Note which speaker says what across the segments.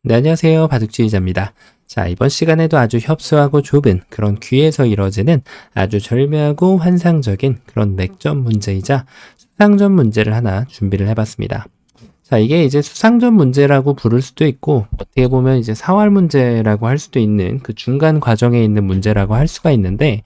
Speaker 1: 네, 안녕하세요. 바둑지휘자입니다. 자, 이번 시간에도 아주 협소하고 좁은 그런 귀에서 이뤄지는 아주 절묘하고 환상적인 그런 맥점 문제이자 수상점 문제를 하나 준비를 해봤습니다. 자, 이게 이제 수상점 문제라고 부를 수도 있고, 어떻게 보면 이제 사활 문제라고 할 수도 있는 그 중간 과정에 있는 문제라고 할 수가 있는데,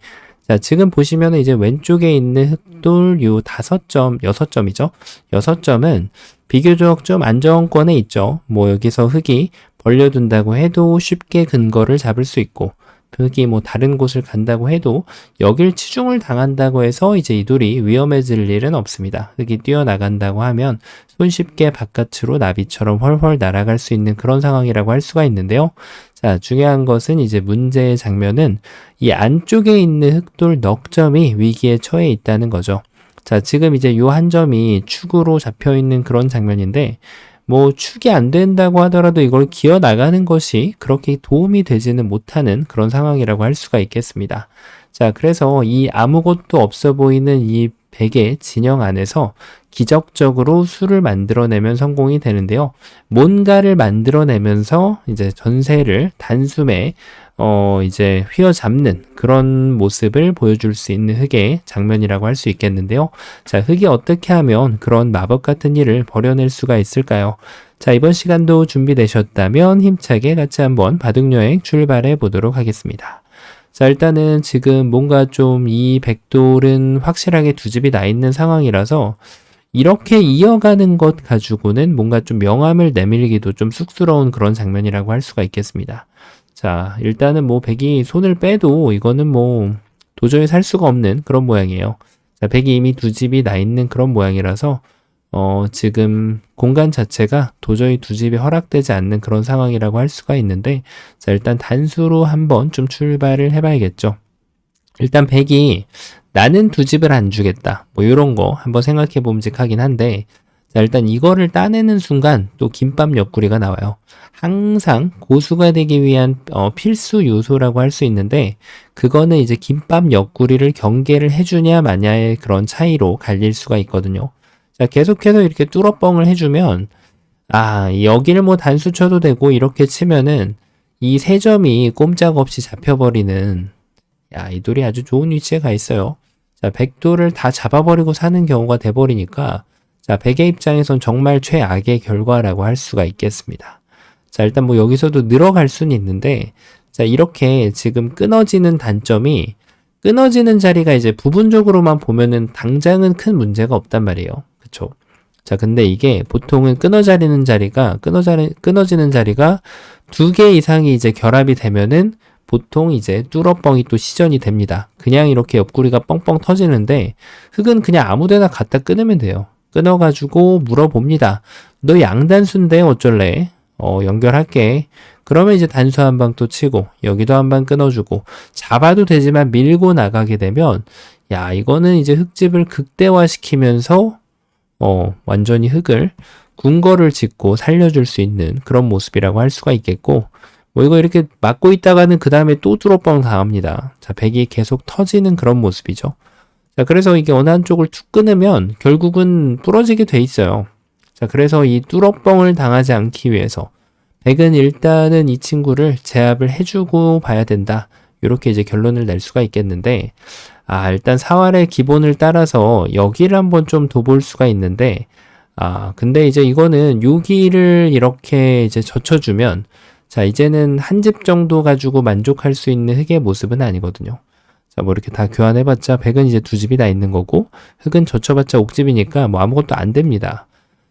Speaker 1: 자, 지금 보시면 이제 왼쪽에 있는 흑돌 요 5점, 6점이죠. 6점은 비교적 좀 안정권에 있죠. 뭐 여기서 흑이 벌려둔다고 해도 쉽게 근거를 잡을 수 있고, 흑이 뭐 다른 곳을 간다고 해도 여길 치중을 당한다고 해서 이제 이 돌이 위험해질 일은 없습니다. 흑이 뛰어나간다고 하면 손쉽게 바깥으로 나비처럼 훨훨 날아갈 수 있는 그런 상황이라고 할 수가 있는데요. 자, 중요한 것은 이제 문제의 장면은 이 안쪽에 있는 흑돌 넉 점이 위기에 처해 있다는 거죠. 자, 지금 이제 요 한 점이 축으로 잡혀 있는 그런 장면인데, 뭐 축이 안 된다고 하더라도 이걸 기어 나가는 것이 그렇게 도움이 되지는 못하는 그런 상황이라고 할 수가 있겠습니다. 자, 그래서 이 아무것도 없어 보이는 이 백의 진영 안에서 기적적으로 수를 만들어내면 성공이 되는데요. 뭔가를 만들어내면서 이제 전세를 단숨에 이제 휘어잡는 그런 모습을 보여줄 수 있는 흑의 장면이라고 할 수 있겠는데요. 자, 흑이 어떻게 하면 그런 마법 같은 일을 벌여낼 수가 있을까요? 자, 이번 시간도 준비되셨다면 힘차게 같이 한번 바둑여행 출발해 보도록 하겠습니다. 자, 일단은 지금 뭔가 좀 이 백돌은 확실하게 두 집이 나 있는 상황이라서 이렇게 이어가는 것 가지고는 뭔가 좀 명암을 내밀기도 좀 쑥스러운 그런 장면이라고 할 수가 있겠습니다. 자, 일단은 뭐 백이 손을 빼도 이거는 뭐 도저히 살 수가 없는 그런 모양이에요. 자, 백이 이미 두 집이 나 있는 그런 모양이라서 지금 공간 자체가 도저히 두 집이 허락되지 않는 그런 상황이라고 할 수가 있는데, 자, 일단 단수로 한번 좀 출발을 해봐야겠죠. 일단 백이 나는 두 집을 안 주겠다, 뭐 이런 거 한번 생각해 봄직하긴 한데, 자, 일단 이거를 따내는 순간 또 김밥 옆구리가 나와요. 항상 고수가 되기 위한 필수 요소라고 할 수 있는데, 그거는 이제 김밥 옆구리를 경계를 해주냐 마냐의 그런 차이로 갈릴 수가 있거든요. 자, 계속해서 이렇게 뚫어뻥을 해주면, 여기를 뭐 단수 쳐도 되고 이렇게 치면은 이 세 점이 꼼짝없이 잡혀버리는, 이 돌이 아주 좋은 위치에 가 있어요. 자, 백돌을 다 잡아버리고 사는 경우가 돼버리니까, 자, 백의 입장에선 정말 최악의 결과라고 할 수가 있겠습니다. 자, 일단 뭐 여기서도 늘어갈 수는 있는데, 자, 이렇게 지금 끊어지는 단점이, 끊어지는 자리가 이제 부분적으로만 보면은 당장은 큰 문제가 없단 말이에요. 그쵸? 자, 근데 이게 보통은 끊어지는 자리가 두 개 이상이 이제 결합이 되면은 보통 이제 뚫어뻥이 또 시전이 됩니다. 그냥 이렇게 옆구리가 뻥뻥 터지는데, 흑은 그냥 아무데나 갖다 끊으면 돼요. 끊어가지고 물어봅니다. 너 양단수인데 어쩔래? 연결할게. 그러면 이제 단수 한 방 또 치고, 여기도 한 방 끊어주고, 잡아도 되지만 밀고 나가게 되면, 이거는 이제 흑집을 극대화시키면서, 완전히 흑을 궁궐을 짓고 살려줄 수 있는 그런 모습이라고 할 수가 있겠고, 뭐 이거 이렇게 막고 있다가는 그 다음에 또 뚫어뻥 당합니다. 자, 백이 계속 터지는 그런 모습이죠. 자, 그래서 이게 어느 한쪽을 툭 끊으면 결국은 부러지게 돼 있어요. 자, 그래서 이 뚫어뻥을 당하지 않기 위해서 백은 일단은 이 친구를 제압을 해주고 봐야 된다. 이렇게 이제 결론을 낼 수가 있겠는데, 일단 사활의 기본을 따라서 여기를 한번 좀 둬볼 수가 있는데, 근데 이제 이거는 여기를 이렇게 이제 젖혀주면, 자, 이제는 한 집 정도 가지고 만족할 수 있는 흑의 모습은 아니거든요. 자, 뭐 이렇게 다 교환해봤자 백은 이제 두 집이 다 있는 거고, 흑은 젖혀봤자 옥집이니까 뭐 아무것도 안 됩니다.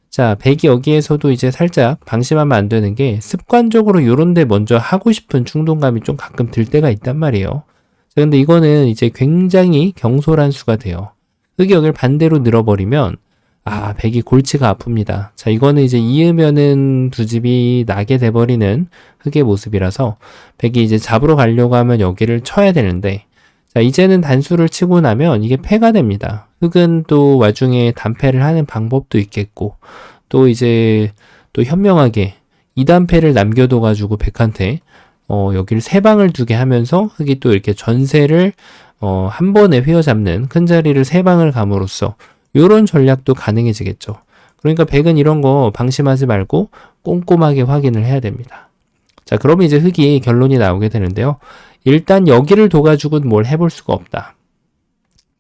Speaker 1: 자, 백이 여기에서도 이제 살짝 방심하면 안 되는 게, 습관적으로 요런데 먼저 하고 싶은 충동감이 좀 가끔 들 때가 있단 말이에요. 자, 근데 이거는 이제 굉장히 경솔한 수가 돼요. 흑이 여기를 반대로 늘어버리면, 백이 골치가 아픕니다. 자, 이거는 이제 이으면은 두 집이 나게 돼버리는 흑의 모습이라서, 백이 이제 잡으러 가려고 하면 여기를 쳐야 되는데, 자, 이제는 단수를 치고 나면 이게 패가 됩니다. 흑은 또 와중에 단패를 하는 방법도 있겠고, 또 이제 또 현명하게 2단패를 남겨둬가지고 백한테 여기를 세 방을 두게 하면서 흑이 또 이렇게 전세를 한 번에 휘어잡는 큰 자리를 세 방을 감으로써 요런 전략도 가능해지겠죠. 그러니까 백은 이런 거 방심하지 말고 꼼꼼하게 확인을 해야 됩니다. 자, 그러면 이제 흑이 결론이 나오게 되는데요. 일단 여기를 둬가지고 뭘 해볼 수가 없다.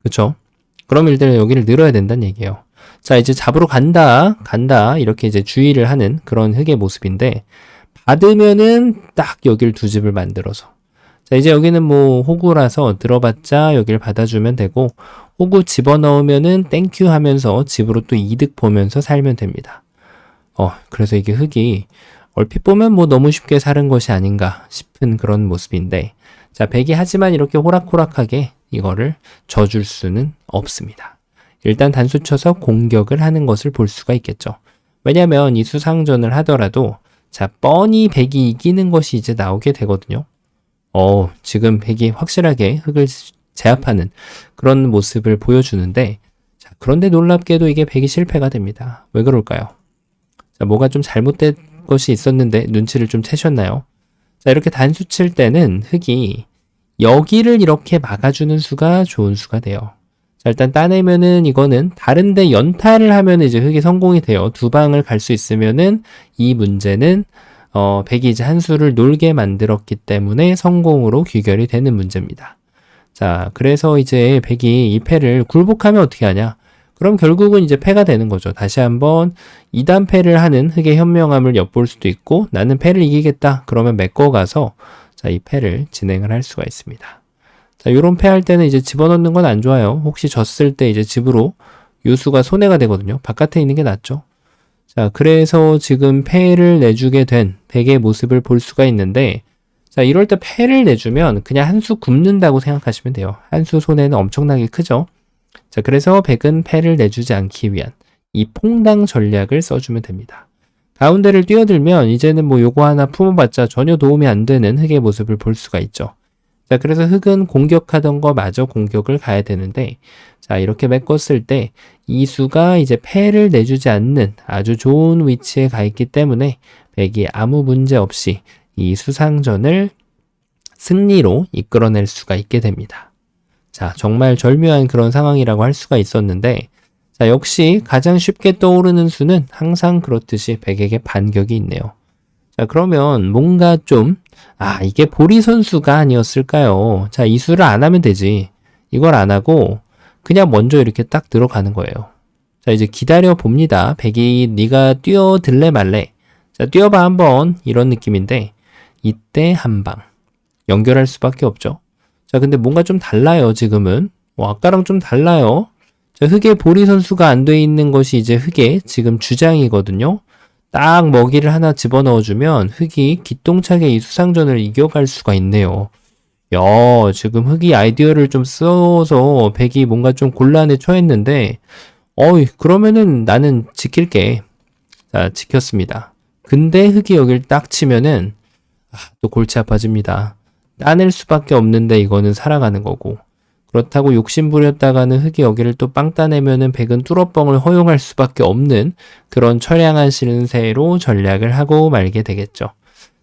Speaker 1: 그쵸? 그럼 일단 여기를 늘어야 된다는 얘기예요. 자, 이제 잡으러 간다. 이렇게 이제 주의를 하는 그런 흑의 모습인데, 받으면은 딱 여길 두 집을 만들어서. 자, 이제 여기는 뭐 호구라서 들어봤자 여길 받아주면 되고, 호구 집어넣으면은 땡큐 하면서 집으로 또 이득 보면서 살면 됩니다. 그래서 이게 흑이 얼핏 보면 뭐 너무 쉽게 사는 것이 아닌가 싶은 그런 모습인데, 자, 백이 하지만 이렇게 호락호락하게 이거를 져줄 수는 없습니다. 일단 단수 쳐서 공격을 하는 것을 볼 수가 있겠죠. 왜냐면 이 수상전을 하더라도 자, 뻔히 백이 이기는 것이 이제 나오게 되거든요. 지금 백이 확실하게 흑을 제압하는 그런 모습을 보여주는데, 자, 그런데 놀랍게도 이게 백이 실패가 됩니다. 왜 그럴까요? 자, 뭐가 좀 잘못된 것이 있었는데 눈치를 좀 채셨나요? 자, 이렇게 단수 칠 때는 흑이 여기를 이렇게 막아주는 수가 좋은 수가 돼요. 자, 일단 따내면은 이거는 다른데 연타를 하면 이제 흑이 성공이 돼요. 두 방을 갈 수 있으면은 이 문제는 백이 이제 한 수를 놀게 만들었기 때문에 성공으로 귀결이 되는 문제입니다. 자, 그래서 이제 백이 이 패를 굴복하면 어떻게 하냐? 그럼 결국은 이제 패가 되는 거죠. 다시 한번 2단 패를 하는 흑의 현명함을 엿볼 수도 있고, 나는 패를 이기겠다. 그러면 메꿔가서 자, 이 패를 진행을 할 수가 있습니다. 자, 요런 패 할 때는 이제 집어넣는 건 안 좋아요. 혹시 졌을 때 이제 집으로 요수가 손해가 되거든요. 바깥에 있는 게 낫죠. 자, 그래서 지금 패를 내주게 된 백의 모습을 볼 수가 있는데, 자, 이럴 때 패를 내주면 그냥 한 수 굽는다고 생각하시면 돼요. 한 수 손해는 엄청나게 크죠. 자, 그래서 백은 패를 내주지 않기 위한 이 퐁당 전략을 써주면 됩니다. 가운데를 뛰어들면 이제는 뭐 요거 하나 품어봤자 전혀 도움이 안 되는 흑의 모습을 볼 수가 있죠. 자, 그래서 흑은 공격하던 거 마저 공격을 가야 되는데, 자, 이렇게 메꿨을 때 이 수가 이제 패를 내주지 않는 아주 좋은 위치에 가 있기 때문에 백이 아무 문제 없이 이 수상전을 승리로 이끌어낼 수가 있게 됩니다. 자, 정말 절묘한 그런 상황이라고 할 수가 있었는데, 자, 역시 가장 쉽게 떠오르는 수는 항상 그렇듯이 백에게 반격이 있네요. 자, 그러면 뭔가 좀, 이게 보리 선수가 아니었을까요? 자, 이 수를 안 하면 되지. 이걸 안 하고 그냥 먼저 이렇게 딱 들어가는 거예요. 자, 이제 기다려 봅니다. 백이 네가 뛰어들래 말래. 자, 뛰어봐 한번, 이런 느낌인데, 이때 한 방 연결할 수밖에 없죠. 자, 근데 뭔가 좀 달라요. 지금은 아까랑 좀 달라요. 자, 흑의 보리 선수가 안 돼 있는 것이 이제 흑의 지금 주장이거든요. 딱 먹이를 하나 집어넣어주면 흑이 기똥차게 이 수상전을 이겨갈 수가 있네요. 야, 지금 흑이 아이디어를 좀 써서 백이 뭔가 좀 곤란에 처했는데, 그러면은 나는 지킬게. 자, 지켰습니다. 근데 흑이 여길 딱 치면은 또 골치 아파집니다. 따낼 수밖에 없는데 이거는 살아가는 거고, 그렇다고 욕심 부렸다가는 흑이 여기를 또 빵 따내면은 백은 뚫어뻥을 허용할 수밖에 없는 그런 처량한 신세로 전략을 하고 말게 되겠죠.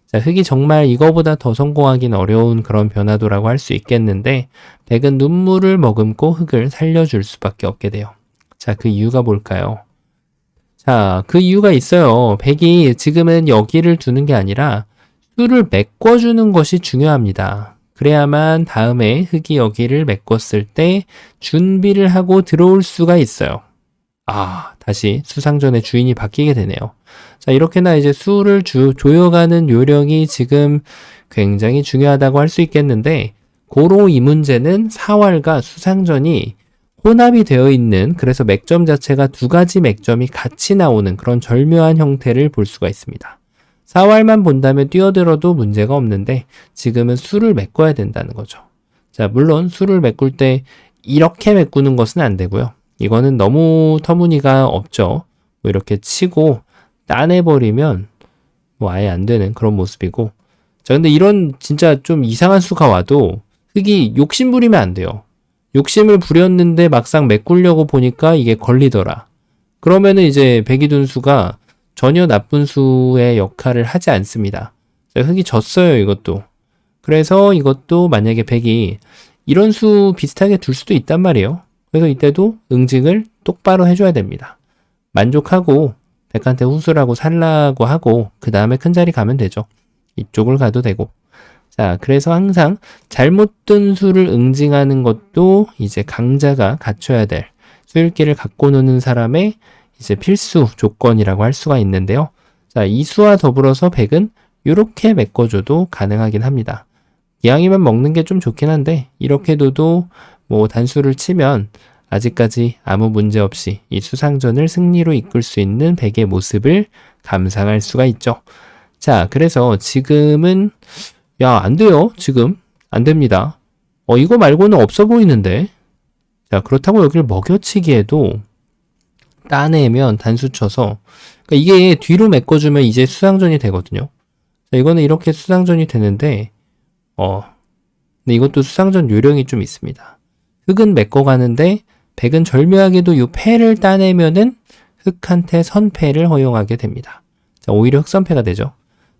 Speaker 1: 자, 흑이 정말 이거보다 더 성공하긴 어려운 그런 변화도라고 할 수 있겠는데, 백은 눈물을 머금고 흑을 살려줄 수밖에 없게 돼요. 자, 그 이유가 뭘까요? 자, 그 이유가 있어요. 백이 지금은 여기를 두는 게 아니라 수를 메꿔주는 것이 중요합니다. 그래야만 다음에 흑이 여기를 메꿨을 때 준비를 하고 들어올 수가 있어요. 다시 수상전의 주인이 바뀌게 되네요. 자, 이렇게나 이제 수를 조여가는 요령이 지금 굉장히 중요하다고 할 수 있겠는데, 고로 이 문제는 사활과 수상전이 혼합이 되어 있는, 그래서 맥점 자체가 두 가지 맥점이 같이 나오는 그런 절묘한 형태를 볼 수가 있습니다. 사활만 본다면 뛰어들어도 문제가 없는데 지금은 수를 메꿔야 된다는 거죠. 자, 물론 수를 메꿀 때 이렇게 메꾸는 것은 안 되고요. 이거는 너무 터무니가 없죠. 뭐 이렇게 치고 따내버리면 뭐 아예 안 되는 그런 모습이고, 자, 근데 이런 진짜 좀 이상한 수가 와도 흑이 욕심 부리면 안 돼요. 욕심을 부렸는데 막상 메꾸려고 보니까 이게 걸리더라. 그러면은 이제 백이 둔 수가 전혀 나쁜 수의 역할을 하지 않습니다. 자, 흑이 졌어요, 이것도. 그래서 이것도 만약에 백이 이런 수 비슷하게 둘 수도 있단 말이에요. 그래서 이때도 응징을 똑바로 해줘야 됩니다. 만족하고 백한테 후술하고 살라고 하고 그 다음에 큰 자리 가면 되죠. 이쪽을 가도 되고. 자, 그래서 항상 잘못 둔 수를 응징하는 것도 이제 강자가 갖춰야 될 수읽기를 갖고 노는 사람의 이제 필수 조건이라고 할 수가 있는데요. 자, 이 수와 더불어서 100은 이렇게 메꿔줘도 가능하긴 합니다. 이왕이면 먹는 게 좀 좋긴 한데 이렇게 둬도 뭐 단수를 치면 아직까지 아무 문제 없이 이 수상전을 승리로 이끌 수 있는 100의 모습을 감상할 수가 있죠. 자, 그래서 지금은 안 돼요. 지금 안 됩니다. 이거 말고는 없어 보이는데. 자, 그렇다고 여기를 먹여치기에도 따내면 단수 쳐서 그러니까 이게 뒤로 메꿔주면 이제 수상전이 되거든요. 자, 이거는 이렇게 수상전이 되는데 근데 이것도 수상전 요령이 좀 있습니다. 흑은 메꿔가는데 100은 절묘하게도 이 패를 따내면은 흑한테 선패를 허용하게 됩니다. 자, 오히려 흑선패가 되죠.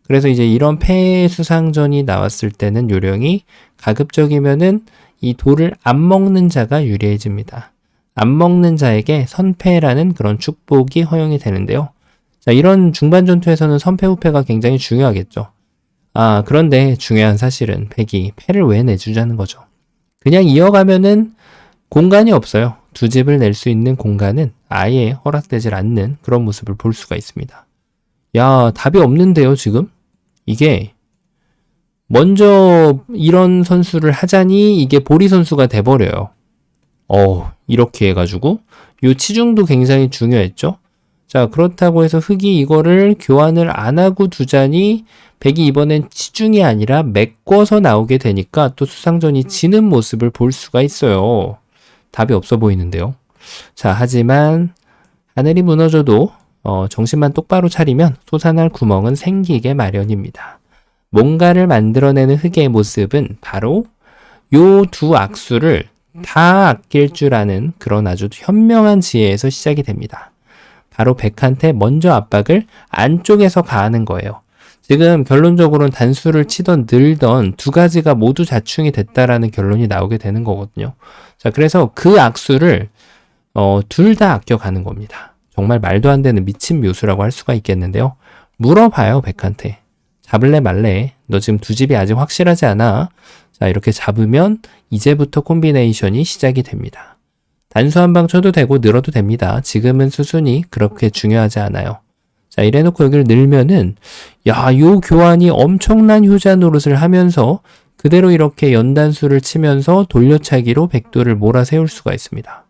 Speaker 1: 그래서 이제 이런 패 수상전이 나왔을 때는 요령이 가급적이면은 이 돌을 안 먹는 자가 유리해집니다. 안 먹는 자에게 선패라는 그런 축복이 허용이 되는데요. 자, 이런 중반 전투에서는 선패 후패가 굉장히 중요하겠죠. 그런데 중요한 사실은 100이 패를 왜 내주자는 거죠. 그냥 이어가면은 공간이 없어요. 두 집을 낼 수 있는 공간은 아예 허락되질 않는 그런 모습을 볼 수가 있습니다. 답이 없는데요, 지금? 이게 먼저 이런 선수를 하자니 이게 보리 선수가 돼버려요. 이렇게 해가지고 요 치중도 굉장히 중요했죠. 자, 그렇다고 해서 흑이 이거를 교환을 안 하고 두자니 100이 이번엔 치중이 아니라 메꿔서 나오게 되니까 또 수상전이 지는 모습을 볼 수가 있어요. 답이 없어 보이는데요. 자, 하지만 하늘이 무너져도 정신만 똑바로 차리면 솟아날 구멍은 생기게 마련입니다. 뭔가를 만들어내는 흑의 모습은 바로 요 두 악수를 다 아낄 줄 아는 그런 아주 현명한 지혜에서 시작이 됩니다. 바로 100한테 먼저 압박을 안쪽에서 가하는 거예요. 지금 결론적으로는 단수를 치던 늘던 두 가지가 모두 자충이 됐다라는 결론이 나오게 되는 거거든요. 자, 그래서 그 악수를 둘 다 아껴가는 겁니다. 정말 말도 안 되는 미친 묘수라고 할 수가 있겠는데요. 물어봐요, 100한테. 잡을래 말래? 너 지금 두 집이 아직 확실하지 않아? 자, 이렇게 잡으면 이제부터 콤비네이션이 시작이 됩니다. 단수 한 방 쳐도 되고 늘어도 됩니다. 지금은 수순이 그렇게 중요하지 않아요. 자, 이래놓고 여기를 늘면은 요 교환이 엄청난 효자 노릇을 하면서 그대로 이렇게 연단수를 치면서 돌려차기로 백도를 몰아세울 수가 있습니다.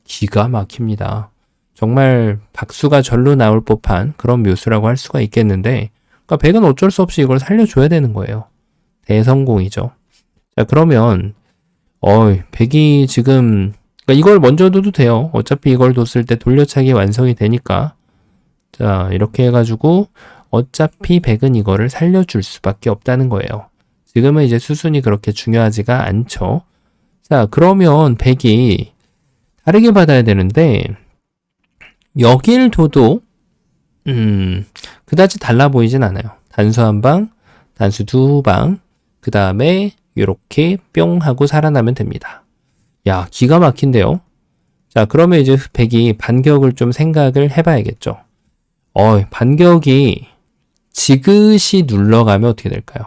Speaker 1: 기가 막힙니다. 정말 박수가 절로 나올 법한 그런 묘수라고 할 수가 있겠는데 그러니까 백은 어쩔 수 없이 이걸 살려줘야 되는 거예요. 대성공이죠. 자, 그러면 백이 지금 그러니까 이걸 먼저 둬도 돼요. 어차피 이걸 뒀을 때 돌려차기 완성이 되니까. 자, 이렇게 해가지고 어차피 백은 이거를 살려줄 수밖에 없다는 거예요. 지금은 이제 수순이 그렇게 중요하지가 않죠. 자, 그러면 백이 다르게 받아야 되는데 여길 둬도 그다지 달라 보이진 않아요. 단수 한 방, 단수 두 방, 그 다음에 이렇게 뿅 하고 살아나면 됩니다. 기가 막힌데요. 자, 그러면 이제 백이 반격을 좀 생각을 해봐야겠죠. 반격이 지그시 눌러가면 어떻게 될까요?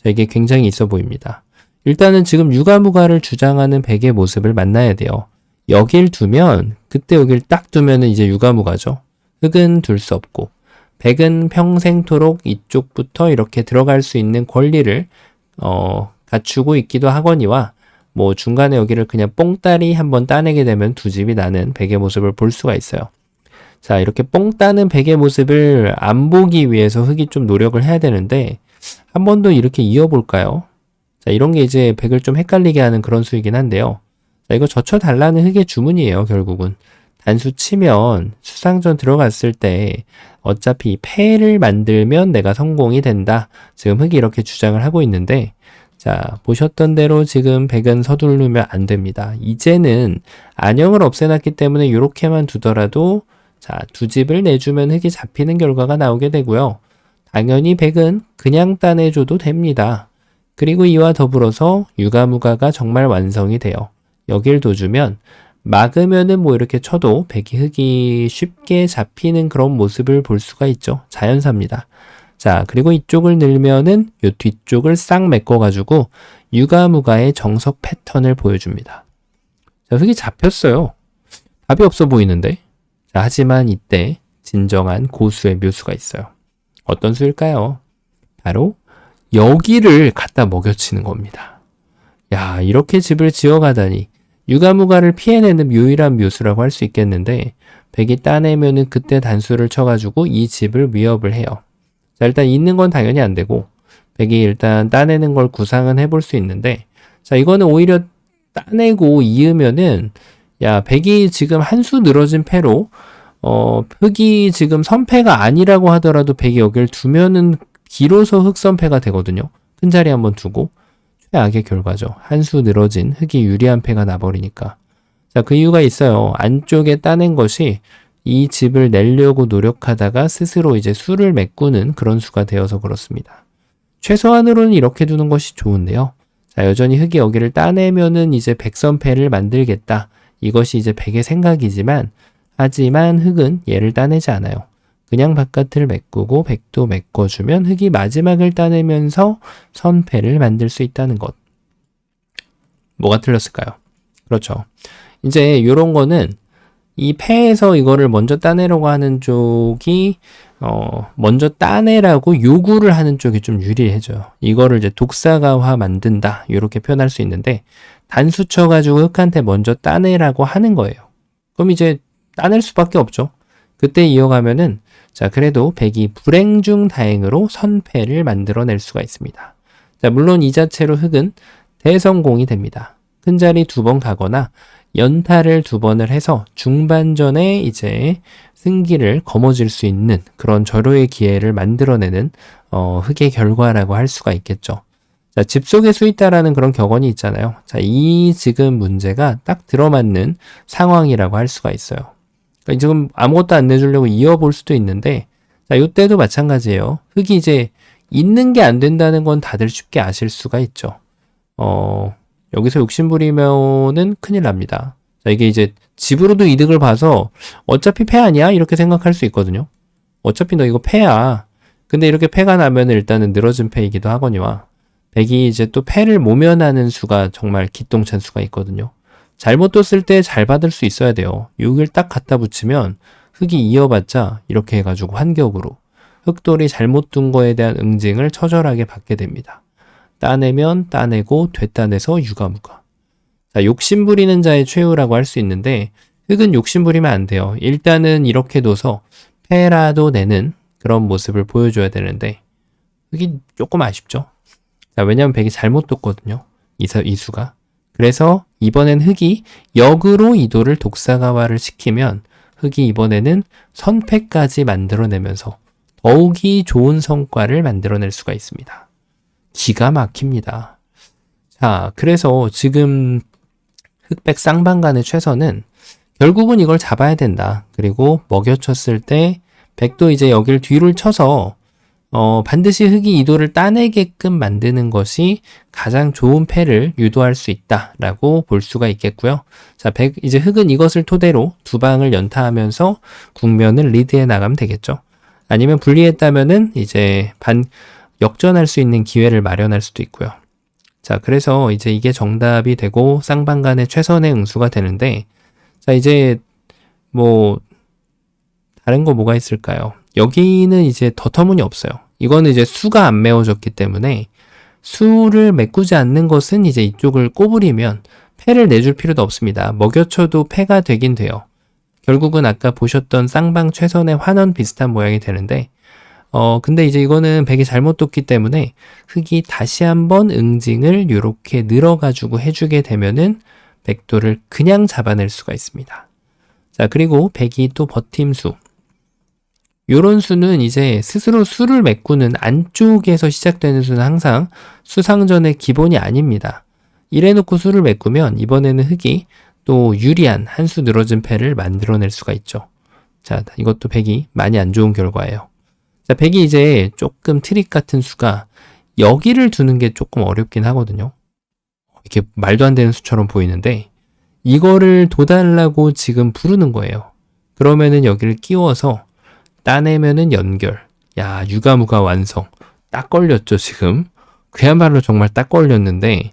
Speaker 1: 자, 이게 굉장히 있어 보입니다. 일단은 지금 유가무가를 주장하는 백의 모습을 만나야 돼요. 여길 두면 그때 여길 딱 두면은 이제 유가무가죠. 흑은 둘 수 없고 백은 평생토록 이쪽부터 이렇게 들어갈 수 있는 권리를 갖추고 있기도 하거니와 뭐 중간에 여기를 그냥 뽕따리 한번 따내게 되면 두 집이 나는 백의 모습을 볼 수가 있어요. 자, 이렇게 뽕 따는 백의 모습을 안 보기 위해서 흑이 좀 노력을 해야 되는데 한 번 더 이렇게 이어볼까요? 자, 이런 게 이제 백을 좀 헷갈리게 하는 그런 수이긴 한데요. 자, 이거 젖혀달라는 흑의 주문이에요, 결국은. 단수 치면 수상전 들어갔을 때 어차피 패를 만들면 내가 성공이 된다. 지금 흑이 이렇게 주장을 하고 있는데 자, 보셨던 대로 지금 백은 서두르면 안 됩니다. 이제는 안형을 없애놨기 때문에 이렇게만 두더라도 자, 두 집을 내주면 흑이 잡히는 결과가 나오게 되고요. 당연히 백은 그냥 따내줘도 됩니다. 그리고 이와 더불어서 유가무가가 정말 완성이 돼요. 여길 둬주면 막으면은 뭐 이렇게 쳐도 백이 흑이 쉽게 잡히는 그런 모습을 볼 수가 있죠. 자연사입니다. 자, 그리고 이쪽을 늘면은 요 뒤쪽을 싹 메꿔가지고 유가무가의 정석 패턴을 보여줍니다. 자, 흙이 잡혔어요. 답이 없어 보이는데. 자, 하지만 이때 진정한 고수의 묘수가 있어요. 어떤 수일까요? 바로 여기를 갖다 먹여치는 겁니다. 야, 이렇게 집을 지어가다니 유가무가를 피해내는 유일한 묘수라고 할 수 있겠는데 백이 따내면은 그때 단수를 쳐가지고 이 집을 위협을 해요. 자, 일단 있는 건 당연히 안 되고 백이 일단 따내는 걸 구상은 해볼 수 있는데 자, 이거는 오히려 따내고 이으면은 야, 백이 지금 한 수 늘어진 패로 흙이 지금 선패가 아니라고 하더라도 백이 여기를 두면은 비로소 흙 선패가 되거든요. 큰 자리 한번 두고 최악의 결과죠. 한 수 늘어진 흙이 유리한 패가 나버리니까. 자, 그 이유가 있어요. 안쪽에 따낸 것이 이 집을 내려고 노력하다가 스스로 이제 수를 메꾸는 그런 수가 되어서 그렇습니다. 최소한으로는 이렇게 두는 것이 좋은데요. 자, 여전히 흙이 여기를 따내면은 이제 백선패를 만들겠다. 이것이 이제 백의 생각이지만 하지만 흙은 얘를 따내지 않아요. 그냥 바깥을 메꾸고 백도 메꿔주면 흙이 마지막을 따내면서 선패를 만들 수 있다는 것. 뭐가 틀렸을까요? 그렇죠. 이제 이런 거는 이 패에서 이거를 먼저 따내려고 하는 쪽이 먼저 따내라고 요구를 하는 쪽이 좀 유리해져요. 이거를 이제 독사가화 만든다 이렇게 표현할 수 있는데 단수 쳐가지고 흙한테 먼저 따내라고 하는 거예요. 그럼 이제 따낼 수밖에 없죠. 그때 이어가면은 자, 그래도 백이 불행 중 다행으로 선패를 만들어낼 수가 있습니다. 자, 물론 이 자체로 흙은 대성공이 됩니다. 큰 자리 2번 가거나 연타를 2번을 해서 중반전에 이제 승기를 거머쥘 수 있는 그런 절호의 기회를 만들어내는 흙의 결과라고 할 수가 있겠죠. 자, 집 속에 수 있다라는 그런 격언이 있잖아요. 자, 이 지금 문제가 딱 들어맞는 상황이라고 할 수가 있어요. 그러니까 지금 아무것도 안 내주려고 이어볼 수도 있는데, 자, 요때도 마찬가지예요. 흙이 이제 있는 게 안 된다는 건 다들 쉽게 아실 수가 있죠. 여기서 욕심부리면은 큰일 납니다. 자, 이게 이제 집으로도 이득을 봐서 어차피 패 아니야? 이렇게 생각할 수 있거든요. 어차피 너 이거 패야. 근데 이렇게 패가 나면 일단은 늘어진 패이기도 하거니와 백이 이제 또 패를 모면하는 수가 정말 기똥찬 수가 있거든요. 잘못 뒀을 때 잘 받을 수 있어야 돼요. 6을 딱 갖다 붙이면 흙이 이어봤자 이렇게 해가지고 환격으로 흙돌이 잘못 둔 거에 대한 응징을 처절하게 받게 됩니다. 따내면 따내고 되따내서 유가무가. 자, 욕심부리는 자의 최후라고 할 수 있는데 흙은 욕심부리면 안 돼요. 일단은 이렇게 둬서 패라도 내는 그런 모습을 보여줘야 되는데 흙이 조금 아쉽죠. 자, 왜냐면 백이 잘못 뒀거든요. 이 수가. 그래서 이번엔 흙이 역으로 이도를 독사가화를 시키면 흙이 이번에는 선패까지 만들어내면서 더욱이 좋은 성과를 만들어낼 수가 있습니다. 기가 막힙니다. 자, 그래서 지금 흑백 쌍방간의 최선은 결국은 이걸 잡아야 된다. 그리고 먹여쳤을 때 백도 이제 여기를 뒤를 쳐서 반드시 흙이 이도를 따내게끔 만드는 것이 가장 좋은 패를 유도할 수 있다라고 볼 수가 있겠고요. 자, 이제 흙은 이것을 토대로 두 방을 연타하면서 국면을 리드해 나가면 되겠죠. 아니면 불리했다면은 이제 역전할 수 있는 기회를 마련할 수도 있고요. 자, 그래서 이제 이게 정답이 되고 쌍방간의 최선의 응수가 되는데, 자, 이제 뭐 다른 거 뭐가 있을까요? 여기는 이제 더 터무니 없어요. 이거는 이제 수가 안 메워졌기 때문에 수를 메꾸지 않는 것은 이제 이쪽을 꼬부리면 패를 내줄 필요도 없습니다. 먹여쳐도 패가 되긴 돼요. 결국은 아까 보셨던 쌍방 최선의 환원 비슷한 모양이 되는데 근데 이제 이거는 백이 잘못 뒀기 때문에 흙이 다시 한번 응징을 이렇게 늘어가지고 해주게 되면은 백도를 그냥 잡아낼 수가 있습니다. 자, 그리고 백이 또 버팀수. 요런 수는 이제 스스로 수를 메꾸는 안쪽에서 시작되는 수는 항상 수상전의 기본이 아닙니다. 이래놓고 수를 메꾸면 이번에는 흙이 또 유리한 한 수 늘어진 패를 만들어낼 수가 있죠. 자, 이것도 백이 많이 안 좋은 결과예요. 자, 백이 이제 조금 트릭 같은 수가 여기를 두는 게 조금 어렵긴 하거든요. 이렇게 말도 안 되는 수처럼 보이는데 이거를 둬달라고 지금 부르는 거예요. 그러면은 여기를 끼워서 따내면은 연결, 야, 유가무가 완성. 딱 걸렸죠, 지금. 그야말로 정말 딱 걸렸는데,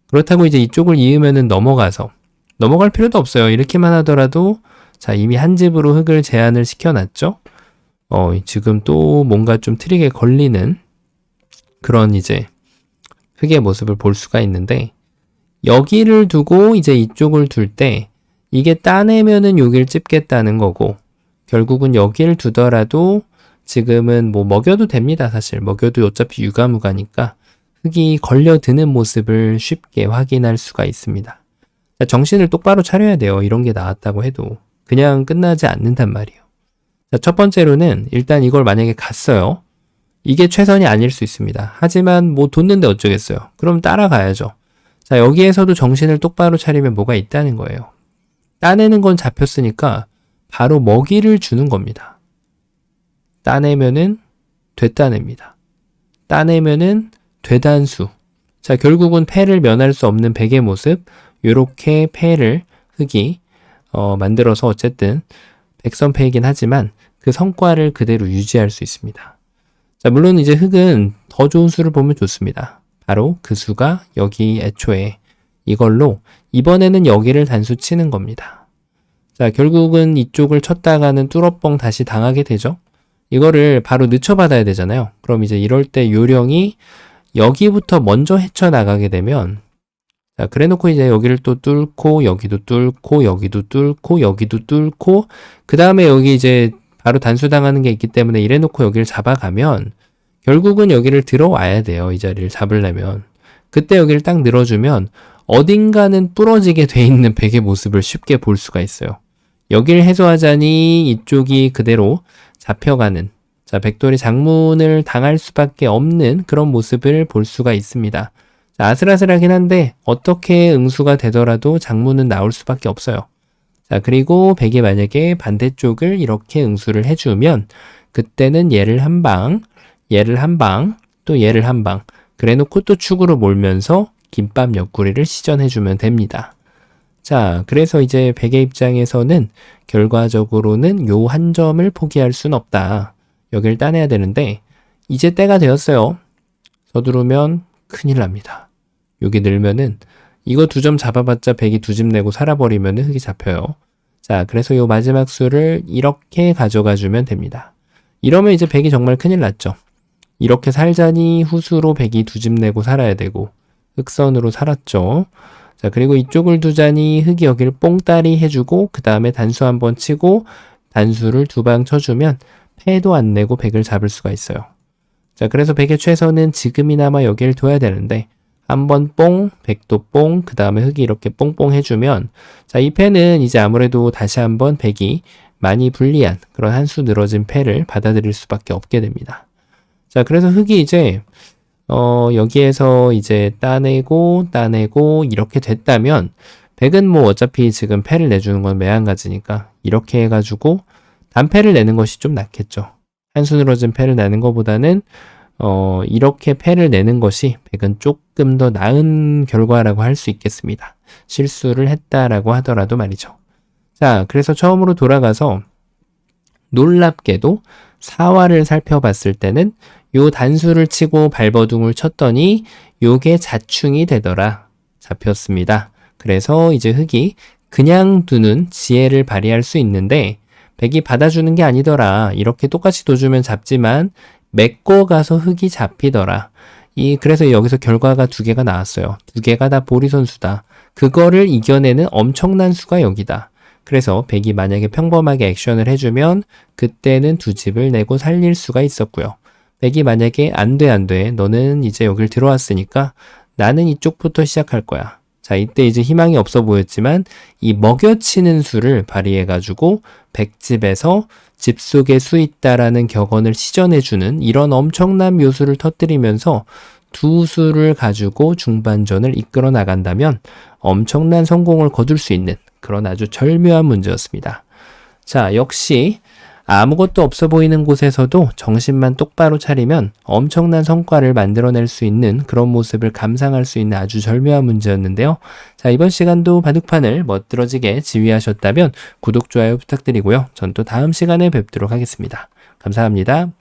Speaker 1: 그렇다고 이제 이쪽을 이으면은 넘어갈 필요도 없어요. 이렇게만 하더라도, 자, 이미 한 집으로 흙을 제한을 시켜놨죠? 지금 또 뭔가 좀 트릭에 걸리는 그런 이제 흙의 모습을 볼 수가 있는데, 여기를 두고 이제 이쪽을 둘 때, 이게 따내면은 여기를 찝겠다는 거고, 결국은 여기를 두더라도 지금은 뭐 먹여도 됩니다. 사실 먹여도 어차피 유가무가니까 흙이 걸려드는 모습을 쉽게 확인할 수가 있습니다. 정신을 똑바로 차려야 돼요. 이런 게 나왔다고 해도 그냥 끝나지 않는단 말이에요. 자, 첫 번째로는 일단 이걸 만약에 갔어요. 이게 최선이 아닐 수 있습니다. 하지만 뭐 뒀는데 어쩌겠어요. 그럼 따라가야죠. 자, 여기에서도 정신을 똑바로 차리면 뭐가 있다는 거예요. 따내는 건 잡혔으니까 바로 먹이를 주는 겁니다. 따내면은 되따냅니다. 따내면은 되단수. 자, 결국은 패를 면할 수 없는 백의 모습, 요렇게 패를 흙이 만들어서 어쨌든 백선패이긴 하지만 그 성과를 그대로 유지할 수 있습니다. 자, 물론 이제 흙은 더 좋은 수를 보면 좋습니다. 바로 그 수가 여기 애초에 이걸로 이번에는 여기를 단수 치는 겁니다. 자, 결국은 이쪽을 쳤다가는 뚫어뻥 다시 당하게 되죠. 이거를 바로 늦춰받아야 되잖아요. 그럼 이제 이럴 때 요령이 여기부터 먼저 헤쳐나가게 되면, 자, 그래 놓고 이제 여기를 또 뚫고, 여기도 뚫고, 여기도 뚫고, 여기도 뚫고, 그 다음에 여기 이제 바로 단수당하는 게 있기 때문에 이래 놓고 여기를 잡아가면, 결국은 여기를 들어와야 돼요. 이 자리를 잡으려면. 그때 여기를 딱 늘어주면, 어딘가는 부러지게 돼 있는 백의 모습을 쉽게 볼 수가 있어요. 여기를 해소하자니 이쪽이 그대로 잡혀가는, 자, 백돌이 장문을 당할 수밖에 없는 그런 모습을 볼 수가 있습니다. 자, 아슬아슬하긴 한데 어떻게 응수가 되더라도 장문은 나올 수밖에 없어요. 자, 그리고 백이 만약에 반대쪽을 이렇게 응수를 해주면 그때는 얘를 한 방, 얘를 한 방, 또 얘를 한 방, 그래 놓고 또 축으로 몰면서 김밥 옆구리를 시전해주면 됩니다. 자, 그래서 이제 백의 입장에서는 결과적으로는 요 한 점을 포기할 순 없다. 여길 따내야 되는데 이제 때가 되었어요. 서두르면 큰일 납니다. 여기 늘면은 이거 2점 잡아봤자 백이 2집 내고 살아버리면 흙이 잡혀요. 자, 그래서 요 마지막 수를 이렇게 가져가 주면 됩니다. 이러면 이제 백이 정말 큰일 났죠. 이렇게 살자니 후수로 백이 2집 내고 살아야 되고 흑선으로 살았죠. 자, 그리고 이쪽을 두자니 흙이 여기를 뽕따리 해주고 그 다음에 단수 한번 치고 단수를 2방 쳐주면 패도 안 내고 백을 잡을 수가 있어요. 자, 그래서 백의 최선은 지금이나마 여기를 둬야 되는데 한번 뽕, 백도 뽕, 그 다음에 흙이 이렇게 뽕뽕 해주면, 자, 이 패는 이제 아무래도 다시 한번 백이 많이 불리한 그런 한 수 늘어진 패를 받아들일 수밖에 없게 됩니다. 자, 그래서 흙이 이제 여기에서 이제 따내고 이렇게 됐다면 백은 뭐 어차피 지금 패를 내주는 건 매한가지니까 이렇게 해가지고 단패를 내는 것이 좀 낫겠죠. 한 수 늘어진 패를 내는 것보다는 이렇게 패를 내는 것이 백은 조금 더 나은 결과라고 할 수 있겠습니다. 실수를 했다라고 하더라도 말이죠. 자, 그래서 처음으로 돌아가서 놀랍게도 사화를 살펴봤을 때는 요 단수를 치고 발버둥을 쳤더니 요게 자충이 되더라. 잡혔습니다. 그래서 이제 흙이 그냥 두는 지혜를 발휘할 수 있는데 백이 받아주는 게 아니더라. 이렇게 똑같이 둬주면 잡지만 메꿔 가서 흙이 잡히더라. 그래서 여기서 결과가 2개가 나왔어요. 2개가 다 보리 선수다. 그거를 이겨내는 엄청난 수가 여기다. 그래서 백이 만약에 평범하게 액션을 해주면 그때는 2집을 내고 살릴 수가 있었고요. 백이 만약에 안 돼. 너는 이제 여길 들어왔으니까 나는 이쪽부터 시작할 거야. 자, 이때 이제 희망이 없어 보였지만 이 먹여치는 수를 발휘해가지고 백집에서 집 속에 수 있다라는 격언을 시전해주는 이런 엄청난 묘수를 터뜨리면서 2수를 가지고 중반전을 이끌어 나간다면 엄청난 성공을 거둘 수 있는 그런 아주 절묘한 문제였습니다. 자, 역시 아무것도 없어 보이는 곳에서도 정신만 똑바로 차리면 엄청난 성과를 만들어낼 수 있는 그런 모습을 감상할 수 있는 아주 절묘한 문제였는데요. 자, 이번 시간도 바둑판을 멋들어지게 지휘하셨다면 구독, 좋아요 부탁드리고요. 전 또 다음 시간에 뵙도록 하겠습니다. 감사합니다.